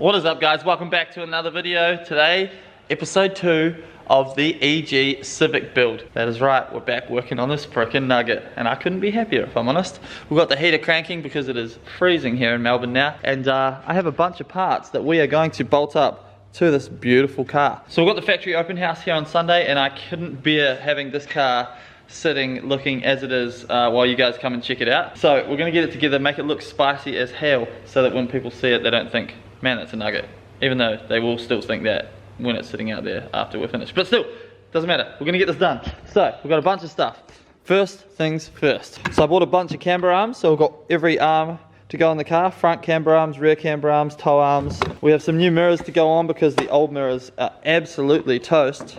What is up, guys? Welcome back to another video. Today, episode 2 of the EG Civic build. That is right, we're back working on this frickin' nugget, and I couldn't be happier if I'm honest. We've got the heater cranking because it is freezing here in Melbourne now, and I have a bunch of parts that we are going to bolt up to this beautiful car. So we've got the factory open house here on Sunday, and I couldn't bear having this car sitting looking as it is while you guys come and check it out. So we're gonna get it together, make it look spicy as hell, so that when people see it they don't think, man, that's a nugget, even though they will still think that when it's sitting out there after we're finished. But still, doesn't matter, we're gonna get this done. So we've got a bunch of stuff. First things first. So I bought a bunch of camber arms, so we've got every arm to go in the car. Front camber arms, rear camber arms, toe arms. We have some new mirrors to go on because the old mirrors are absolutely toast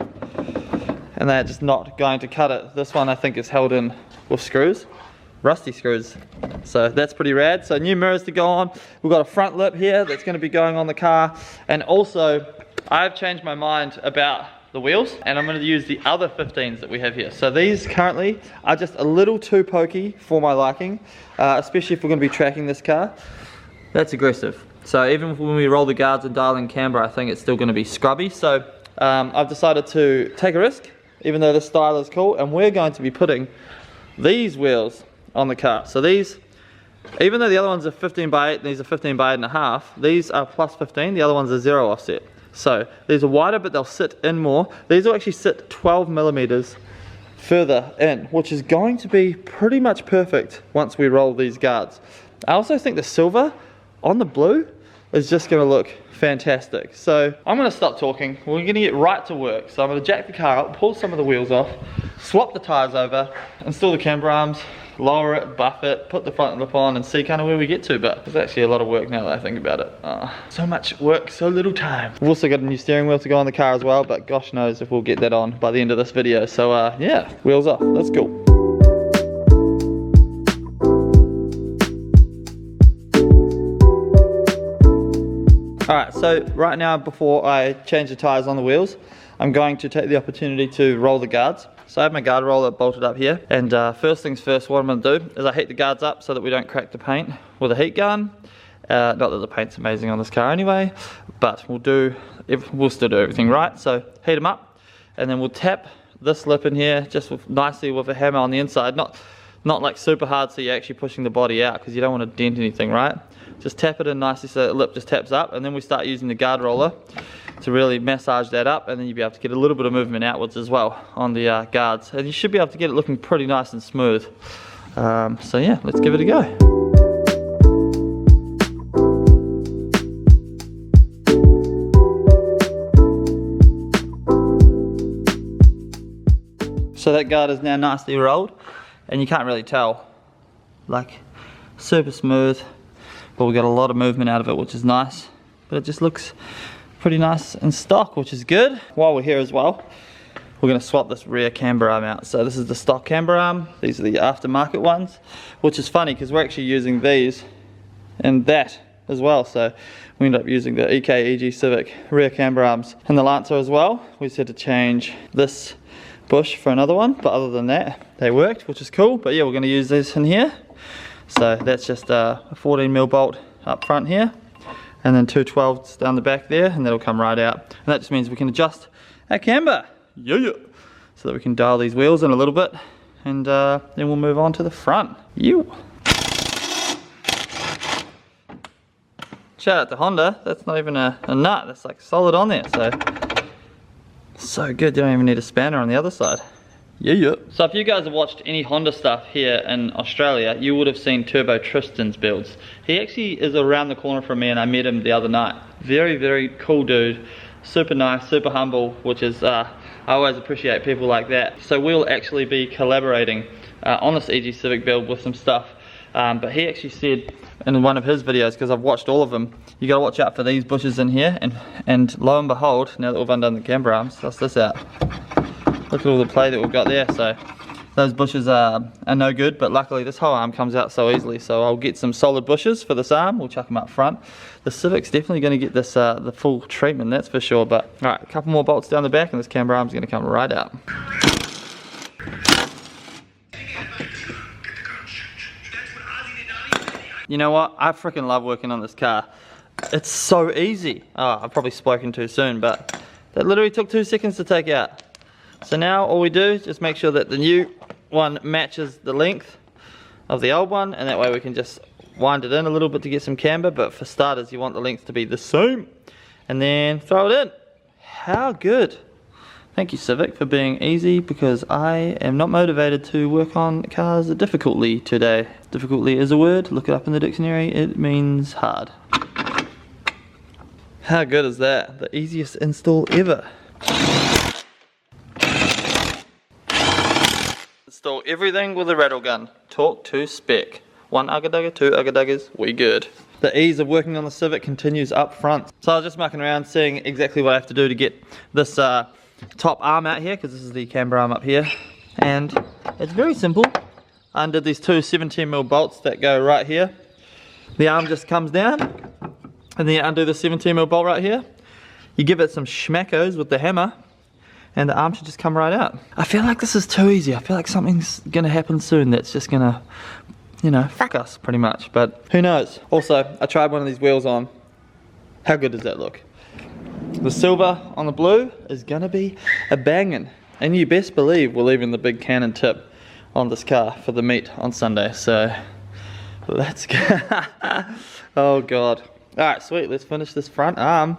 and they're just not going to cut it. This one I think is held in with screws, rusty screws. So that's pretty rad. So new mirrors to go on. We've got a front lip here that's going to be going on the car, and also I've changed my mind about the wheels, and I'm going to use the other 15s that we have here. So these currently are just a little too pokey for my liking, especially if we're going to be tracking this car. That's aggressive. So even when we roll the guards and dial in camber, I think it's still going to be scrubby. So I've decided to take a risk, even though this style is cool, and we're going to be putting these wheels on the car. So these, even though the other ones are 15 by 8 and these are 15 by 8.5, these are plus 15, the other ones are 0 offset. So these are wider, but they'll sit in more. These will actually sit 12 millimeters further in, which is going to be pretty much perfect once we roll these guards. I also think the silver on the blue is just going to look fantastic. So I'm going to stop talking. We're going to get right to work. So I'm going to jack the car up, pull some of the wheels off, swap the tires over, install the camber arms, lower it, buff it, put the front lip on, and see kind of where we get to. But it's actually a lot of work now that I think about it. So much work, so little time. We've also got a new steering wheel to go on the car as well, but gosh knows if we'll get that on by the end of this video. So yeah, wheels off, let's go. Alright, so right now before I change the tires on the wheels, I'm going to take the opportunity to roll the guards. So I have my guard roller bolted up here, and first things first, what I'm going to do is I heat the guards up so that we don't crack the paint with a heat gun. Not that the paint's amazing on this car anyway, but we'll still do everything right. So heat them up, and then we'll tap this lip in here just nicely with a hammer on the inside, not like super hard so you're actually pushing the body out because you don't want to dent anything, right? Just tap it in nicely so the lip just taps up, and then we start using the guard roller to really massage that up, and then you'll be able to get a little bit of movement outwards as well on the guards, and you should be able to get it looking pretty nice and smooth. So yeah, let's give it a go. So that guard is now nicely rolled, and you can't really tell, like super smooth, but we got a lot of movement out of it, which is nice, but it just looks pretty nice and stock, which is good. While we're here as well, we're going to swap this rear camber arm out. So this is the stock camber arm, these are the aftermarket ones, which is funny because we're actually using these and that as well. So we end up using the EG Civic rear camber arms and the Lancer as well. We just had to change this bush for another one, but other than that they worked, which is cool. But yeah, we're going to use this in here. So that's just a 14mm bolt up front here, and then 2 12s down the back there, and that'll come right out. And that just means we can adjust our camber, so that we can dial these wheels in a little bit, and then we'll move on to the front. Shout out to Honda, that's not even a nut, that's like solid on there, so good, you don't even need a spanner on the other side. So if you guys have watched any Honda stuff here in Australia, you would have seen Turbo Tristan's builds. He actually is around the corner from me, and I met him the other night. Very, very cool dude. Super nice, super humble, which is, I always appreciate people like that. So we'll actually be collaborating on this EG Civic build with some stuff. But he actually said in one of his videos, because I've watched all of them, you gotta watch out for these bushes in here, and lo and behold, now that we've undone the camber arms, bust this out. Look at all the play that we've got there. So those bushes are no good, but luckily this whole arm comes out so easily. So I'll get some solid bushes for this arm, we'll chuck them up front. The Civic's definitely going to get this the full treatment, that's for sure. But alright, a couple more bolts down the back and this camber arm's going to come right out. You know what, I freaking love working on this car. It's so easy. Oh, I've probably spoken too soon, but that literally took 2 seconds to take out. So now all we do is just make sure that the new one matches the length of the old one, and that way we can just wind it in a little bit to get some camber, but for starters you want the length to be the same, and then throw it in. How good. Thank you Civic for being easy, because I am not motivated to work on cars difficultly today. Difficultly is a word, look it up in the dictionary, it means hard. How good is that? The easiest install ever. Install everything with a rattle gun. Talk to spec. 1 ugga-dugga, 2 ugga-duggas, we good. The ease of working on the Civic continues up front. So I was just mucking around seeing exactly what I have to do to get this top arm out here, because this is the camber arm up here. And it's very simple. I undid these two 17mm bolts that go right here. The arm just comes down, and then you undo the 17mm bolt right here. You give it some schmackos with the hammer, and the arm should just come right out. I feel like this is too easy. I feel like something's gonna happen soon that's just gonna, you know, fuck us pretty much, but who knows. Also, I tried one of these wheels on. How good does that look? The silver on the blue is gonna be a bangin'. And you best believe we're leaving the big cannon tip on this car for the meet on Sunday, so let's go. Oh God. Alright, sweet, let's finish this front arm.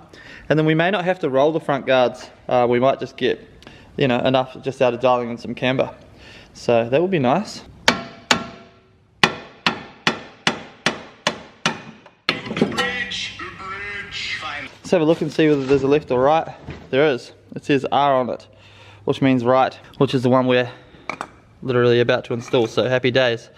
And then we may not have to roll the front guards. We might just get, you know, enough just out of dialing in some camber. So that would be nice. Let's have a look and see whether there's a left or right. There is. It says R on it, which means right, which is the one we're literally about to install, so happy days.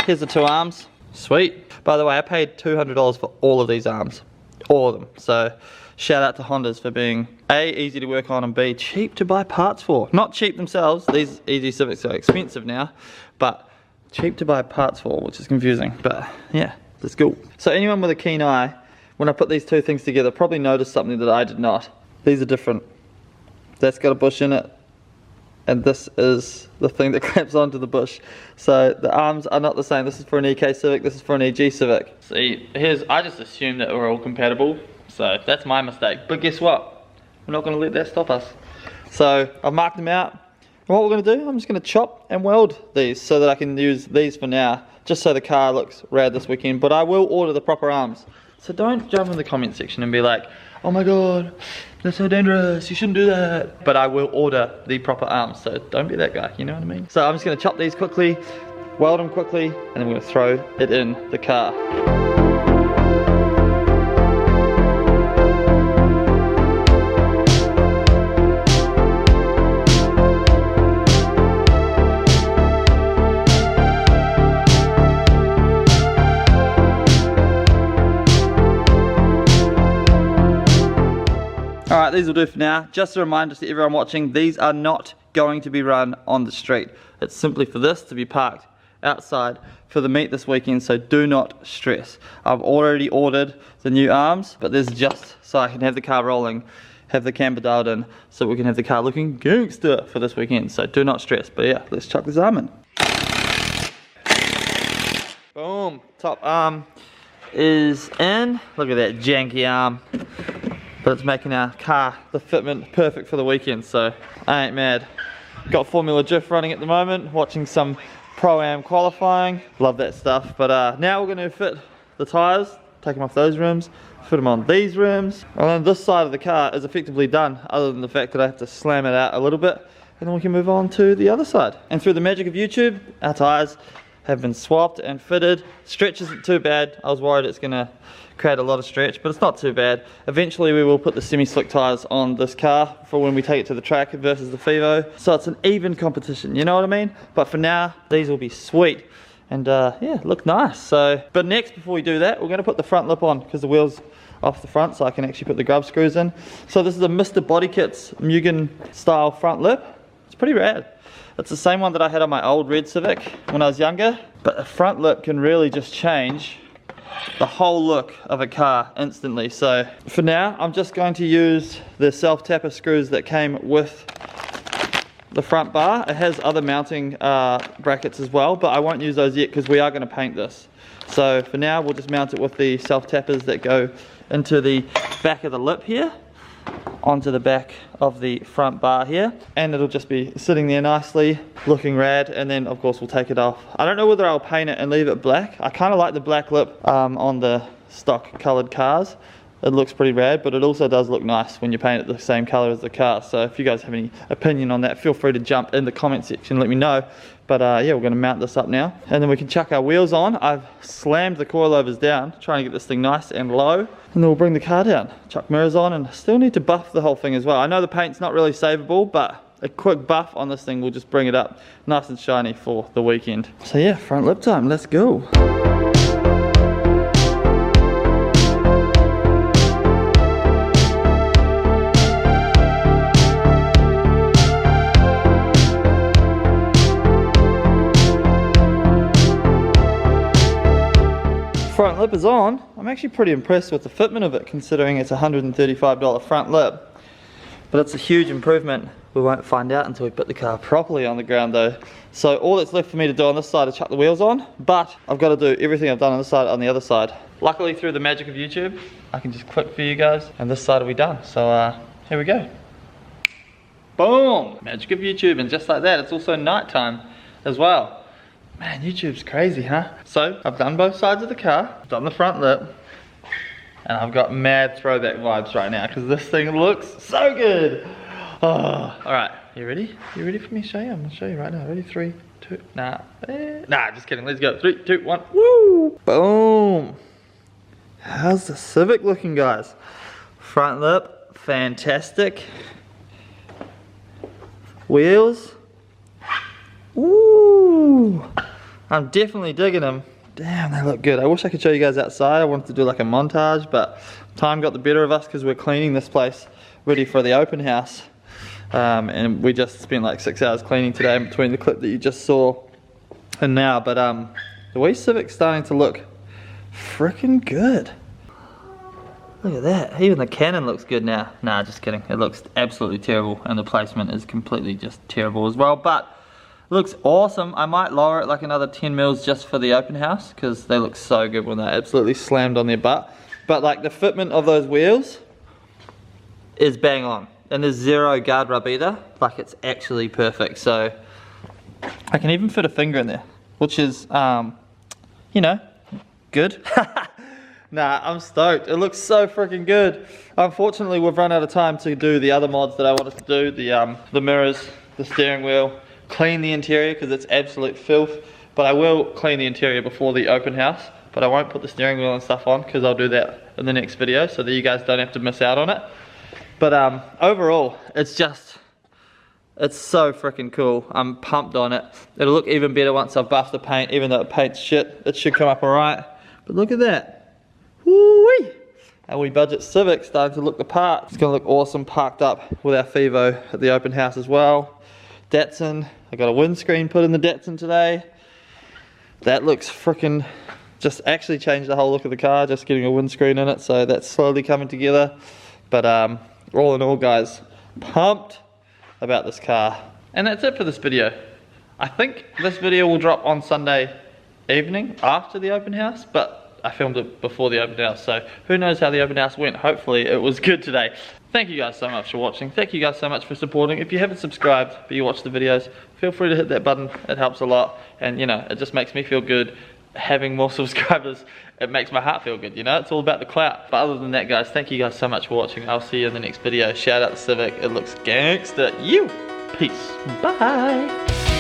Here's the two arms. Sweet. By the way, I paid $200 for all of these arms. All of them. So shout out to Hondas for being A, easy to work on, and B, cheap to buy parts for. Not cheap themselves, these EG Civics are expensive now, but cheap to buy parts for, which is confusing. But yeah, let's go. So anyone with a keen eye, when I put these two things together, probably noticed something that I did not. These are different. That's got a bush in it, and this is the thing that clamps onto the bush. So the arms are not the same. This is for an EK Civic, this is for an EG Civic. See, I just assumed that we're all compatible, so that's my mistake. But guess what? We're not going to let that stop us. So I've marked them out. And what we're going to do, I'm just going to chop and weld these so that I can use these for now, just so the car looks rad this weekend. But I will order the proper arms. So don't jump in the comment section and be like, oh my God, that's so dangerous, you shouldn't do that. But I will order the proper arms, so don't be that guy, you know what I mean? So I'm just gonna chop these quickly, weld them quickly, and then we're gonna throw it in the car. Alright, these will do for now. Just a reminder to everyone watching, these are not going to be run on the street. It's simply for this to be parked outside for the meet this weekend, so do not stress. I've already ordered the new arms, but this is just so I can have the car rolling, have the camber dialed in, so we can have the car looking gangster for this weekend, so do not stress. But yeah, let's chuck this arm in. Boom, top arm is in. Look at that janky arm. But it's making our car, the fitment, perfect for the weekend, so I ain't mad. Got Formula Drift running at the moment, watching some Pro-Am qualifying. Love that stuff. But now we're going to fit the tyres, take them off those rims, fit them on these rims. And then this side of the car is effectively done, other than the fact that I have to slam it out a little bit, and then we can move on to the other side. And through the magic of YouTube, our tyres have been swapped and fitted. Stretch isn't too bad. I was worried it's going to create a lot of stretch, but it's not too bad. Eventually we will put the semi-slick tyres on this car for when we take it to the track versus the Fivo, so it's an even competition, you know what I mean? But for now, these will be sweet, and yeah, look nice. So, but next, before we do that, we're going to put the front lip on, because the wheel's off the front, so I can actually put the grub screws in. So this is a Mr. Body Kit's Mugen style front lip. It's pretty rad. It's the same one that I had on my old red Civic when I was younger, but the front lip can really just change the whole look of a car instantly. So for now, I'm just going to use the self-tapper screws that came with the front bar. It has other mounting brackets as well, but I won't use those yet because we are going to paint this. So for now, we'll just mount it with the self-tappers that go into the back of the lip here, onto the back of the front bar here, and it'll just be sitting there nicely, looking rad, and then of course we'll take it off. I don't know whether I'll paint it and leave it black. I kind of like the black lip on the stock colored cars. It looks pretty rad, but it also does look nice when you paint it the same color as the car. So if you guys have any opinion on that, feel free to jump in the comment section, let me know. But yeah, we're gonna mount this up now, and then we can chuck our wheels on. I've slammed the coilovers down, trying to get this thing nice and low, and then we'll bring the car down, chuck mirrors on, and still need to buff the whole thing as well. I know the paint's not really savable, but a quick buff on this thing will just bring it up nice and shiny for the weekend. So yeah, front lip time, let's go. Front lip is on. I'm actually pretty impressed with the fitment of it, considering it's a $135 front lip. But it's a huge improvement. We won't find out until we put the car properly on the ground though. So all that's left for me to do on this side is chuck the wheels on, but I've got to do everything I've done on this side on the other side. Luckily, through the magic of YouTube, I can just click for you guys and this side will be done. So here we go. Boom! Magic of YouTube, and just like that, it's also nighttime as well. Man, YouTube's crazy, huh? So, I've done both sides of the car, I've done the front lip, and I've got mad throwback vibes right now, because this thing looks so good! Oh, alright, you ready? You ready for me to show you? I'm gonna show you right now. Ready? 3, 2, nah, just kidding, let's go. 3, 2, 1, woo! Boom! How's the Civic looking, guys? Front lip, fantastic. Wheels. Ooh! I'm definitely digging them. Damn, they look good. I wish I could show you guys outside. I wanted to do like a montage, but time got the better of us because we're cleaning this place ready for the open house. And we just spent like 6 hours cleaning today in between the clip that you just saw and now. But the wee Civic's starting to look freaking good. Look at that. Even the cannon looks good now. Nah, just kidding. It looks absolutely terrible, and the placement is completely just terrible as well. But looks awesome. I might lower it like another 10 mils just for the open house, because they look so good when they're absolutely slammed on their butt. But like the fitment of those wheels is bang on, and there's zero guard rub either. Like, it's actually perfect. So I can even fit a finger in there, which is you know, good. Nah, I'm stoked. It looks so freaking good. Unfortunately, we've run out of time to do the other mods that I wanted to do, the mirrors, the steering wheel, clean the interior because it's absolute filth. But I will clean the interior before the open house, but I won't put the steering wheel and stuff on because I'll do that in the next video so that you guys don't have to miss out on it. But overall, it's so freaking cool. I'm pumped on it. It'll look even better once I've buffed the paint. Even though the paint's shit, it should come up alright. But look at that. Woo-wee! Our wee budget Civic starting to look the part. It's gonna look awesome parked up with our Fivo at the open house as well. Datsun, I got a windscreen put in the Datsun today. That looks freaking, just actually changed the whole look of the car, just getting a windscreen in it, so that's slowly coming together. But all in all, guys, pumped about this car. And that's it for this video. I think this video will drop on Sunday evening after the open house, but I filmed it before the open house, so who knows how the open house went. Hopefully it was good today. Thank you guys so much for watching. Thank you guys so much for supporting. If you haven't subscribed but you watch the videos, feel free to hit that button. It helps a lot, and you know, it just makes me feel good. Having more subscribers, it makes my heart feel good, you know. It's all about the clout. But other than that, guys, thank you guys so much for watching. I'll see you in the next video. Shout out to Civic. It looks gangsta. You. Peace. Bye.